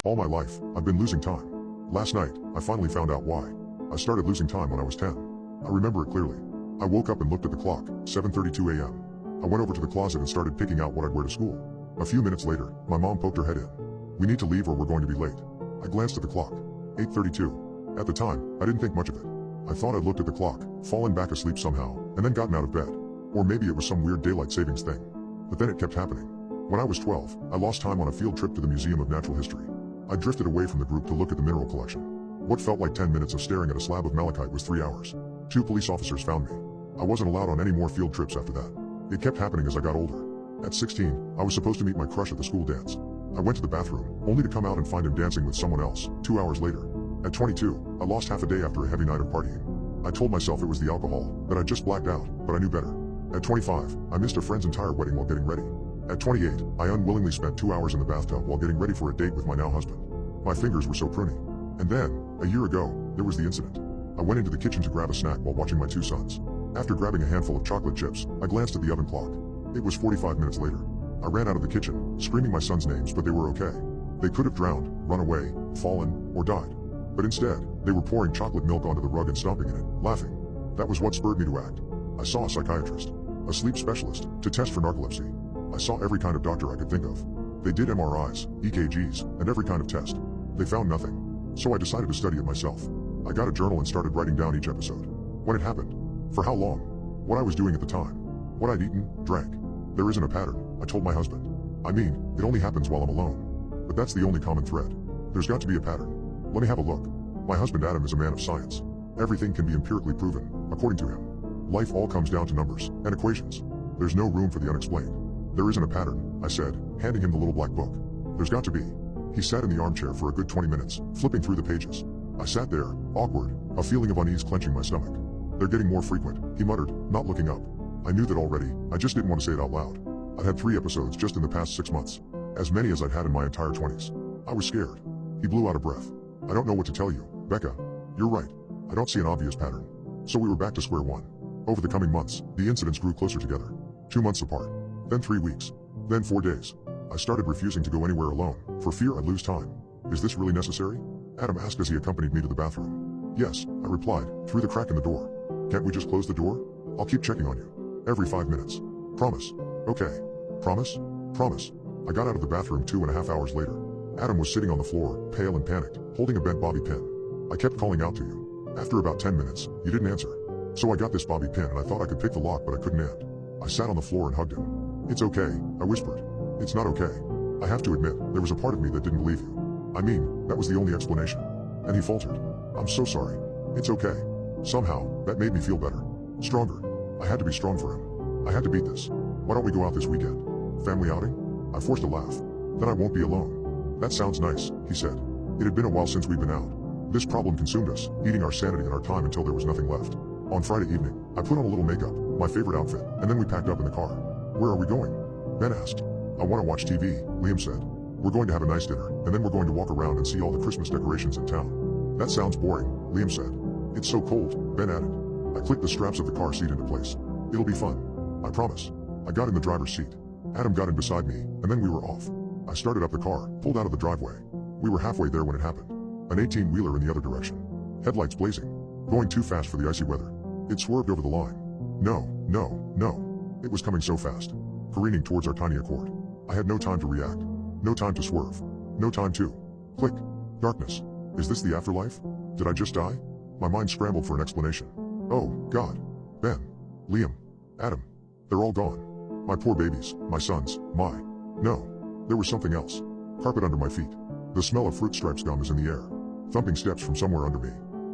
All my life, I've been losing time. Last night, I finally found out why. I started losing time when I was 10. I remember it clearly. I woke up and looked at the clock, 7:32 a.m. I went over to the closet and started picking out what I'd wear to school. A few minutes later, my mom poked her head in. "We need to leave or we're going to be late." I glanced at the clock. 8:32. At the time, I didn't think much of it. I thought I'd looked at the clock, fallen back asleep somehow, and then gotten out of bed. Or maybe it was some weird daylight savings thing. But then it kept happening. When I was 12, I lost time on a field trip to the Museum of Natural History. I drifted away from the group to look at the mineral collection. What felt like 10 minutes of staring at a slab of malachite was 3 hours. 2 police officers found me. I wasn't allowed on any more field trips after that. It kept happening as I got older. At 16, I was supposed to meet my crush at the school dance. I went to the bathroom, only to come out and find him dancing with someone else, 2 hours later. At 22, I lost half a day after a heavy night of partying. I told myself it was the alcohol, that I just blacked out, but I knew better. At 25, I missed a friend's entire wedding while getting ready. At 28, I unwillingly spent 2 hours in the bathtub while getting ready for a date with my now husband. My fingers were so pruny. And then, a year ago, there was the incident. I went into the kitchen to grab a snack while watching my 2 sons. After grabbing a handful of chocolate chips, I glanced at the oven clock. It was 45 minutes later. I ran out of the kitchen, screaming my sons' names, but they were okay. They could have drowned, run away, fallen, or died. But instead, they were pouring chocolate milk onto the rug and stomping in it, laughing. That was what spurred me to act. I saw a psychiatrist, a sleep specialist, to test for narcolepsy. I saw every kind of doctor I could think of. They did MRIs, EKGs, and every kind of test. They found nothing. So I decided to study it myself. I got a journal and started writing down each episode. When it happened. For how long. What I was doing at the time. What I'd eaten, drank. There isn't a pattern, I told my husband. I mean, it only happens while I'm alone. But that's the only common thread. There's got to be a pattern. Let me have a look. My husband Adam is a man of science. Everything can be empirically proven, according to him. Life all comes down to numbers and equations. There's no room for the unexplained. There isn't a pattern, I said, handing him the little black book. There's got to be. He sat in the armchair for a good 20 minutes, flipping through the pages. I sat there, awkward, a feeling of unease clenching my stomach. "They're getting more frequent," he muttered, not looking up. I knew that already, I just didn't want to say it out loud. I'd had 3 episodes just in the past 6 months. As many as I'd had in my entire 20s. I was scared. He blew out a breath. "I don't know what to tell you, Becca. You're right. I don't see an obvious pattern." So we were back to square one. Over the coming months, the incidents grew closer together. 2 months apart. Then 3 weeks. Then 4 days. I started refusing to go anywhere alone, for fear I'd lose time. "Is this really necessary?" Adam asked as he accompanied me to the bathroom. "Yes," I replied, through the crack in the door. "Can't we just close the door? I'll keep checking on you. Every 5 minutes. Promise." "Okay. Promise?" "Promise." I got out of the bathroom 2.5 hours later. Adam was sitting on the floor, pale and panicked, holding a bent bobby pin. "I kept calling out to you. After about 10 minutes, you didn't answer. So I got this bobby pin and I thought I could pick the lock, but I couldn't end." I sat on the floor and hugged him. "It's okay," I whispered. "It's not okay. I have to admit, there was a part of me that didn't believe you. I mean, that was the only explanation." And he faltered. "I'm so sorry. It's okay." Somehow, that made me feel better. Stronger. I had to be strong for him. I had to beat this. "Why don't we go out this weekend? Family outing?" I forced a laugh. "Then I won't be alone." "That sounds nice," he said. It had been a while since we'd been out. This problem consumed us, eating our sanity and our time until there was nothing left. On Friday evening, I put on a little makeup, my favorite outfit, and then we packed up in the car. "Where are we going?" Ben asked. "I want to watch TV," Liam said. "We're going to have a nice dinner, and then we're going to walk around and see all the Christmas decorations in town." "That sounds boring," Liam said. "It's so cold," Ben added. I clicked the straps of the car seat into place. "It'll be fun. I promise." I got in the driver's seat. Adam got in beside me, and then we were off. I started up the car, pulled out of the driveway. We were halfway there when it happened. An 18-wheeler in the other direction. Headlights blazing. Going too fast for the icy weather. It swerved over the line. No, no, no. It was coming so fast. Careening towards our tiny Accord. I had no time to react. No time to swerve. No time to. Click. Darkness. Is this the afterlife? Did I just die? My mind scrambled for an explanation. Oh, God. Ben. Liam. Adam. They're all gone. My poor babies, my sons, my. No. There was something else. Carpet under my feet. The smell of Fruit Stripes gum is in the air. Thumping steps from somewhere under me.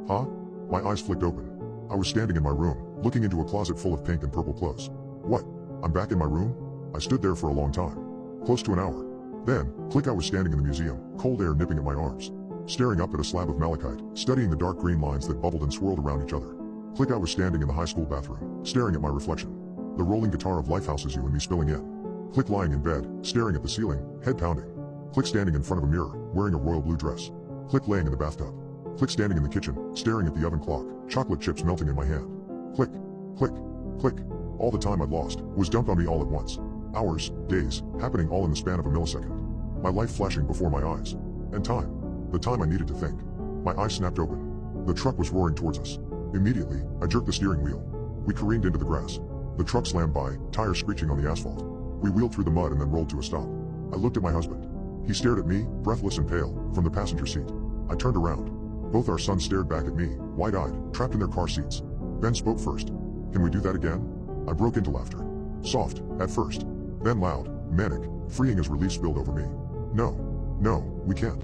Huh? My eyes flicked open. I was standing in my room, looking into a closet full of pink and purple clothes. What? I'm back in my room? I stood there for a long time. Close to an hour. Then, click, I was standing in the museum, cold air nipping at my arms. Staring up at a slab of malachite, studying the dark green lines that bubbled and swirled around each other. Click, I was standing in the high school bathroom, staring at my reflection. The rolling guitar of Lifehouse's You and Me spilling in. Click, lying in bed, staring at the ceiling, head pounding. Click, standing in front of a mirror, wearing a royal blue dress. Click, laying in the bathtub. Click, standing in the kitchen, staring at the oven clock, chocolate chips melting in my hand. Click, click, click. All the time I'd lost was dumped on me all at once. Hours, days, happening all in the span of a millisecond. My life flashing before my eyes. And time. The time I needed to think. My eyes snapped open. The truck was roaring towards us. Immediately, I jerked the steering wheel. We careened into the grass. The truck slammed by, tires screeching on the asphalt. We wheeled through the mud and then rolled to a stop. I looked at my husband. He stared at me, breathless and pale, from the passenger seat. I turned around. Both our sons stared back at me, wide-eyed, trapped in their car seats. Ben spoke first. Can we do that again? I broke into laughter. Soft, at first. Then loud, manic, freeing as relief spilled over me. No, we can't.